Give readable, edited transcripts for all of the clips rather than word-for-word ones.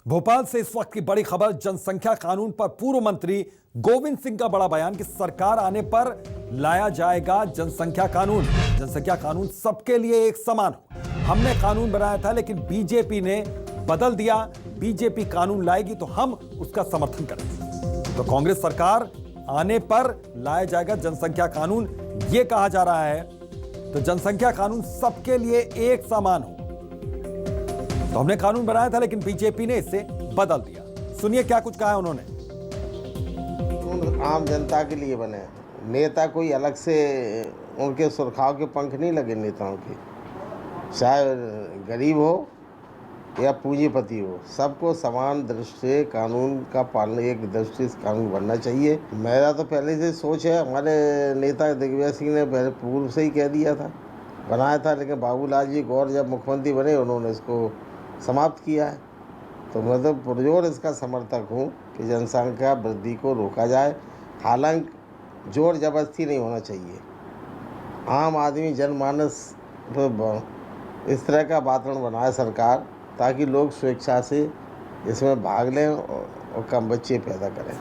भोपाल से इस वक्त की बड़ी खबर, जनसंख्या कानून पर पूर्व मंत्री गोविंद सिंह का बड़ा बयान कि सरकार आने पर लाया जाएगा जनसंख्या कानून। जनसंख्या कानून सबके लिए एक समान हो। हमने कानून बनाया था लेकिन बीजेपी ने बदल दिया। बीजेपी कानून लाएगी तो हम उसका समर्थन करेंगे। तो कांग्रेस सरकार आने पर लाया जाएगा जनसंख्या कानून, यह कहा जा रहा है। तो जनसंख्या कानून सबके लिए एक समान हो। तो हमने कानून बनाया था लेकिन बीजेपी ने इसे बदल दिया। सुनिए क्या कुछ कहा है उन्होंने। आम जनता के लिए बने, नेता कोई अलग से उनके सुरखाव के पंख नहीं लगे नेताओं के। चाहे गरीब हो या पूंजीपति हो, सबको समान दृष्टि से कानून का पालन, एक दृष्टि से कानून बनना चाहिए। मेरा तो पहले से सोच है, हमारे नेता दिग्विजय सिंह ने पहले पूर्व से ही कह दिया था, बनाया था, लेकिन बाबूलाल जी गौर जब मुख्यमंत्री बने उन्होंने इसको समाप्त किया है। तो मैं तो पुरजोर इसका समर्थक हूँ कि जनसंख्या वृद्धि को रोका जाए। हालांकि जोर जबरदस्ती नहीं होना चाहिए। आम आदमी जनमानस इस तरह का वातावरण बनाए सरकार, ताकि लोग स्वेच्छा से इसमें भाग लें और कम बच्चे पैदा करें।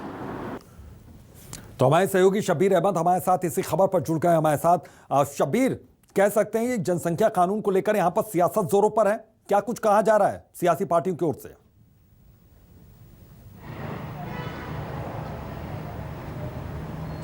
तो हमारे सहयोगी शब्बीर अहमद हमारे साथ इसी खबर पर जुड़ गए हमारे साथ। शब्बीर, कह सकते हैं ये जनसंख्या कानून को लेकर यहां पर सियासत जोरों पर है, क्या कुछ कहा जा रहा है सियासी पार्टियों की ओर से?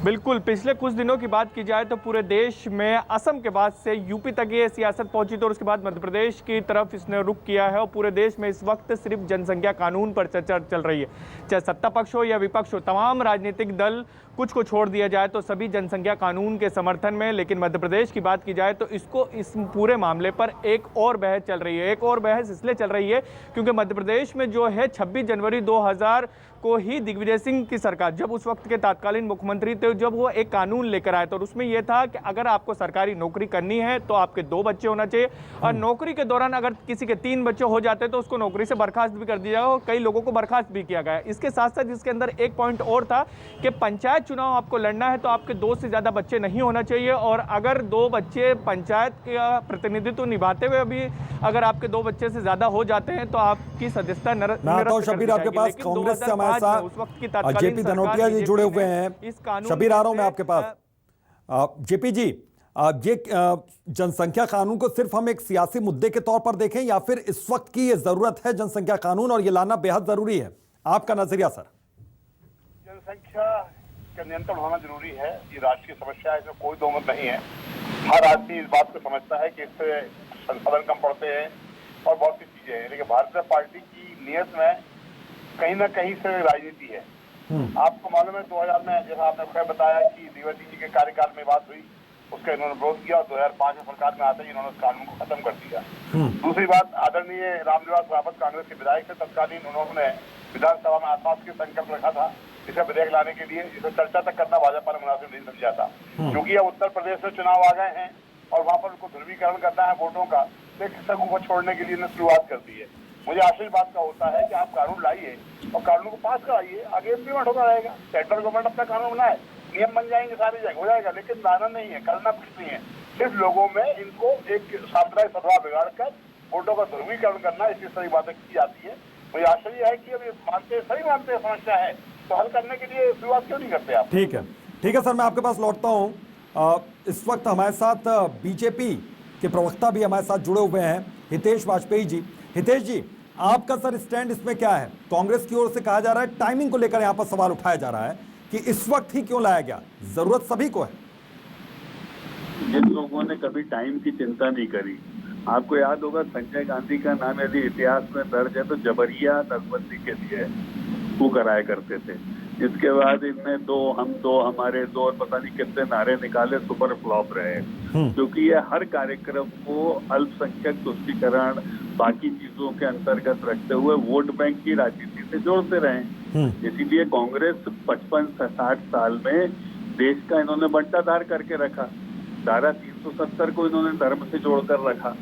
बिल्कुल, पिछले कुछ दिनों की बात की जाए तो पूरे देश में असम के बाद से यूपी तक ये सियासत पहुंची, तो उसके बाद मध्य प्रदेश की तरफ इसने रुख किया है। और पूरे देश में इस वक्त सिर्फ जनसंख्या कानून पर चर्चा चल रही है। चाहे सत्ता पक्ष हो या विपक्ष हो, तमाम राजनीतिक दल, कुछ को छोड़ दिया जाए तो सभी जनसंख्या कानून के समर्थन में। लेकिन मध्य प्रदेश की बात की जाए तो इस पूरे मामले पर एक और बहस चल रही है। एक और बहस इसलिए चल रही है क्योंकि मध्य प्रदेश में जो है 26 जनवरी 2000 को ही दिग्विजय सिंह की सरकार, जब उस वक्त के तत्कालीन मुख्यमंत्री थे, जब वो एक कानून लेकर आए तो उसमें यह था कि अगर आपको सरकारी नौकरी करनी है तो आपके 2 बच्चे होना चाहिए, और नौकरी के दौरान अगर किसी के 3 बच्चे हो जाते तो उसको नौकरी से बर्खास्त भी कर दिया जाएगा। और कई लोगों को बर्खास्त भी किया गया। इसके साथ साथ इसके अंदर एक पॉइंट और था कि पंचायत चुनाव आपको लड़ना है तो आपके 2 से ज्यादा बच्चे नहीं होना चाहिए, और अगर 2 बच्चे पंचायत का प्रतिनिधित्व निभाते हुए भी अगर आपके 2 बच्चे से ज्यादा हो जाते हैं तो आपकी सदस्यता निरस्त। शब्बीर, आपके पास कांग्रेस से हमारे साथ जेपी धनोटिया जी जुड़े हुए हैं। शब्बीर, आ रहा हूं मैं आपके पास। जेपी जी, ये जनसंख्या कानून को सिर्फ हम एक सियासी मुद्दे के तौर पर देखें या फिर इस वक्त की ये जरूरत है जनसंख्या कानून और ये लाना बेहद जरूरी है? आपका नजरिया सर। जनसंख्या का नियंत्रण होना जरूरी है, ये राष्ट्रीय समस्या है, इसमें कोई दो मत नहीं है। हर आदमी इस बात को समझता है कि इससे संसाधन कम पड़ते हैं और बहुत सी चीजें हैं, लेकिन भारतीय जनता पार्टी की नीयत में कहीं ना कहीं से राजनीति है। आपको मालूम है 2000 में, जैसा आपने खैर बताया कि दिग्विजय जी के कार्यकाल में बात हुई, उसका इन्होंने विरोध किया और 2005 में सरकार में आते ही इन्होंने उस कानून को खत्म कर दिया। दूसरी बात, आदरणीय रामनिवास रावत कांग्रेस के विधायक थे तत्कालीन, उन्होंने विधानसभा में आसपास के संकल्प रखा था इसे विधेयक लाने के लिए। इसे चर्चा तक करना भाजपा ने मुनासिब नहीं समझा था, क्योंकि अब उत्तर प्रदेश में चुनाव आ गए हैं और वहां पर उनको ध्रुवीकरण करना है वोटों का, तो एक हिस्सा को छोड़ने के लिए शुरुआत कर दी है। मुझे आशीष बात का होता है कि आप कानून लाइए और कानून को पास कराइए, आगे इम्प्लीमेंट होता रहेगा। सेंट्रल गवर्नमेंट अपना कानून बनाए, नियम बन जाएंगे, सारी जगह हो जाएगा, लेकिन लाना नहीं है, करना कुछ नहीं है। सिर्फ लोगों में इनको एक सांप्रदायिक सद्भाव बिगाड़ कर वोटों का ध्रुवीकरण करना, इसी तरह बातें की जाती है। मुझे आश्चर्य है कि अभी मानते, सही मानते हैं समस्या है, तो हल करने के लिए शुरुआत क्यों नहीं करते आप? ठीक है सर, मैं आपके पास लौटता हूं। इस वक्त हमारे साथ बीजेपी के प्रवक्ता भी हमारे साथ जुड़े हुए हैं, हितेश वाजपेयी जी। हितेश जी, आपका सर स्टैंड इसमें क्या है? कांग्रेस की ओर से कहा जा रहा है, टाइमिंग को लेकर यहां पर सवाल उठाया जा रहा है कि इस वक्त ही क्यों लाया गया, जरूरत सभी को है। जिन लोगों ने कभी टाइम की चिंता नहीं करी, आपको याद होगा संजय गांधी का नाम यदि इतिहास में दर्ज है तो जबरिया नसबंदी के लिए वो कराया करते थे। इसके बाद इनमें 2 हम 2 हमारे 2 और पता नहीं कितने नारे निकाले, सुपर फ्लॉप रहे, क्योंकि ये हर कार्यक्रम को अल्पसंख्यक तुष्टीकरण बाकी चीजों के अंतर्गत रखते हुए वोट बैंक की राजनीति से जोड़ते रहे। इसीलिए कांग्रेस 55 से 60 साल में देश का इन्होंने बंटाधार करके रखा। धारा 370 को इन्होंने धर्म से जोड़कर रखा।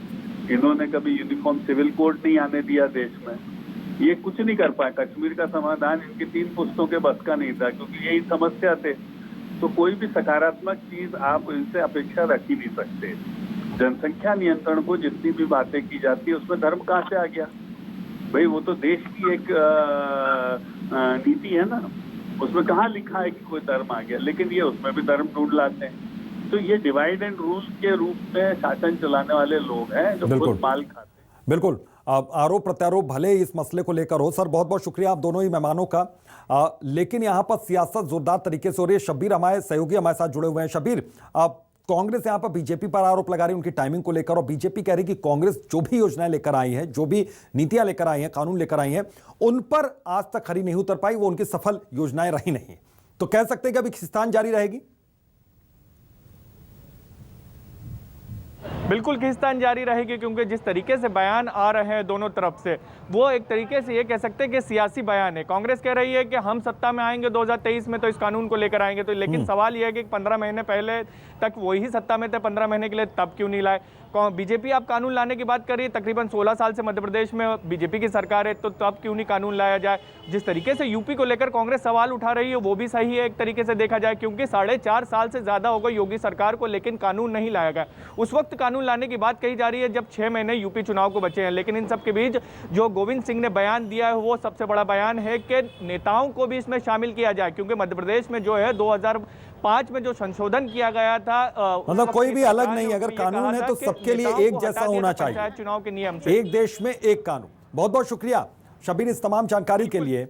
इन्होंने कभी यूनिफॉर्म सिविल कोड नहीं आने दिया देश में। ये कुछ नहीं कर पाए। कश्मीर का समाधान इनकी 3 पुश्तों के बस का नहीं था, क्योंकि यही समस्या थे। तो कोई भी सकारात्मक चीज आप इनसे अपेक्षा रख ही नहीं सकते। जनसंख्या नियंत्रण को जितनी भी बातें की जाती है उसमें धर्म कहाँ से आ गया? भाई वो तो देश की एक नीति है ना, उसमें कहाँ लिखा है कि कोई धर्म आ गया, लेकिन ये उसमें भी धर्म ढूंढ लाते हैं। तो ये डिवाइड एंड रूल के रूप में शासन चलाने वाले लोग हैं जो खुद माल खाते हैं। बिल्कुल, आरोप प्रत्यारोप भले इस मसले को लेकर हो। सर बहुत बहुत शुक्रिया आप दोनों ही मेहमानों का। लेकिन यहाँ पर सियासत जोरदार तरीके से हो रही है। शब्बीर हमारे सहयोगी हमारे साथ जुड़े हुए हैं। शब्बीर, कांग्रेस यहाँ पर बीजेपी पर आरोप लगा रही है उनकी टाइमिंग को लेकर, और बीजेपी कह रही कि कांग्रेस जो भी योजनाएं लेकर आई है, जो भी नीतियां लेकर आई हैं, कानून लेकर आई हैं, उन पर आज तक खरी नहीं उतर पाई, वो उनकी सफल योजनाएं रही नहीं। तो कह सकते हैं कि अभी खींचतान जारी रहेगी। बिल्कुल खींचतान जारी रहेगी, क्योंकि जिस तरीके से बयान आ रहे हैं दोनों तरफ से, वो एक तरीके से ये कह सकते हैं कि सियासी बयान है। कांग्रेस कह रही है कि हम सत्ता में आएंगे 2023 में तो इस कानून को लेकर आएंगे, तो लेकिन सवाल यह है कि 15 महीने पहले तक वही सत्ता में थे, 15 महीने के लिए तब क्यों नहीं लाए। बीजेपी आप कानून लाने की बात कर रही है, तकरीबन 16 साल से मध्य प्रदेश में बीजेपी की सरकार है, तो तब क्यों नहीं कानून लाया जाए। जिस तरीके से यूपी को लेकर कांग्रेस सवाल उठा रही है वो भी सही है एक तरीके से देखा जाए, क्योंकि 4.5 साल से ज्यादा हो गए योगी सरकार को, लेकिन कानून नहीं लाया गया। उस वक्त कानून लाने की बात कही जा रही है जब 6 महीने यूपी चुनाव को बचे हैं, लेकिन इन सब के बीच जो गोविंद सिंह ने बयान दिया है वो सबसे बड़ा बयान है कि नेताओं को भी इसमें शामिल किया जाए, क्योंकि मध्य प्रदेश में जो है 2005 में जो संशोधन किया गया था, मतलब कोई भी अलग नहीं, अगर कानून है तो सबके लिए एक जैसा होना चाहिए, चुनाव के नियम से। एक देश में एक कानून। बहुत बहुत शुक्रिया शब्बीर इस तमाम जानकारी के लिए।